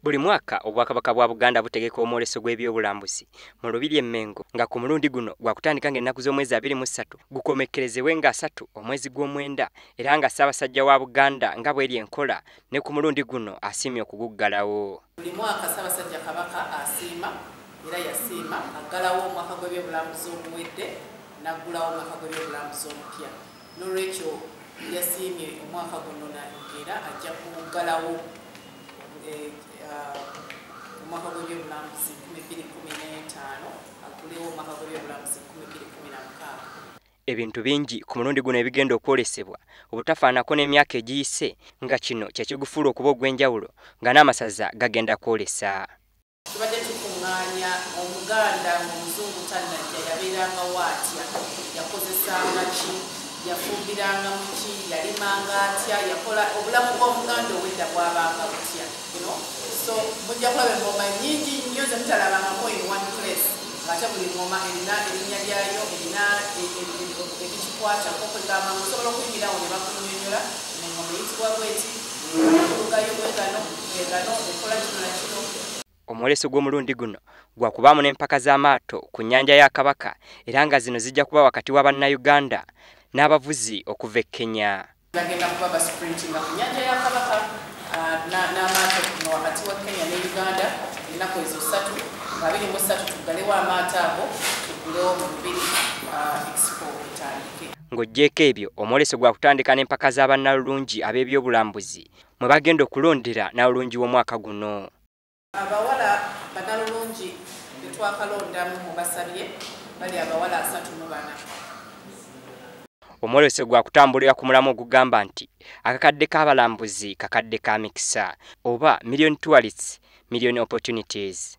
Buli mwaka obwakabaka bwa Buganda butegeka omwoleso gw'ebyobulambuzi mu Lubiri e Mengo nga ku mulundi guno gwakutandika ng'ennaku z'omwezi 23 gukomekkerezebwe nga 3 omwezi gw'omwenda era nga Ssaabasajja wa Buganda nga bw'eri enkola ne ku mulundi guno asiimye okuguggalawo. Buli mwaka Ssaabasajja Kabaka asiima era yasiima aggalawo omwaka gw'ebyobulambuzi oguwedde n'aggulawo omwaka gw'ebyobulambuzi omupya. N'olwekyo yasiimye omwaka guno era ajja kuguggalawo omwaka gw'ebyobulambuzi 2015 aggulewo omwaka gw'ebyobulambuzi 2016. Ebintu bingi ku mulundi guno ebigenda okwolesebwa obutafaanako n'emyaka egiyise nga kino kyekigufuula okuba ogw'enjawulo nga n'amasaza gagenda kwolesa. Tubadde tukuŋŋaanya Omuganda Omuzungu tannajja yabeerangawo atya, yakozesanga ki, yafumbiranga mu ki, yalimanga atya, yakola obulamu bw'Omuganda ow'edda bwabanga butya. So mujja kulaba engoma nnyingi nnyo ze mutalabangako in one place ng'ate buli ngoma erina erinnya lyayo, erina ebikikwata nk'okugamba osobola okuyingirawo ne bakunnyonnyola n'engoma eyitibwa bw'eti, olugayo bwegano, egano ekola kino na kino. Omwoleso gw'omulundi guno gwakubaamu n'empaka z'amaato ku nnyanja ya Kabaka era nga zino zijja kuba wakati wa bannayuganda n'abavuzi okuva e Kenya. Bagenda kuba basipurintinga ku nnyanja ya Kabaka n'amaato kuno wakati wa Kenya ne Uganda ennaku ezo 3 nga 23 tuggalewo amaato ago tuggulewo mu Lubiri Expo etandike. Ng'oggyeko ebyo omwoleso gwakutandika n'empaka z'abannalulungi ab'ebyobulambuzi mwe bagenda okulondera n'alulungi w'omwaka guno. Abawala bannalulungi be twakalondamu mu basabye bali abawala 34. Omwoleso gwakutambulira ku mulamu ogugamba nti akakadde k'abalambuzi kakadde ka mikisa oba million tourists, million opportunities.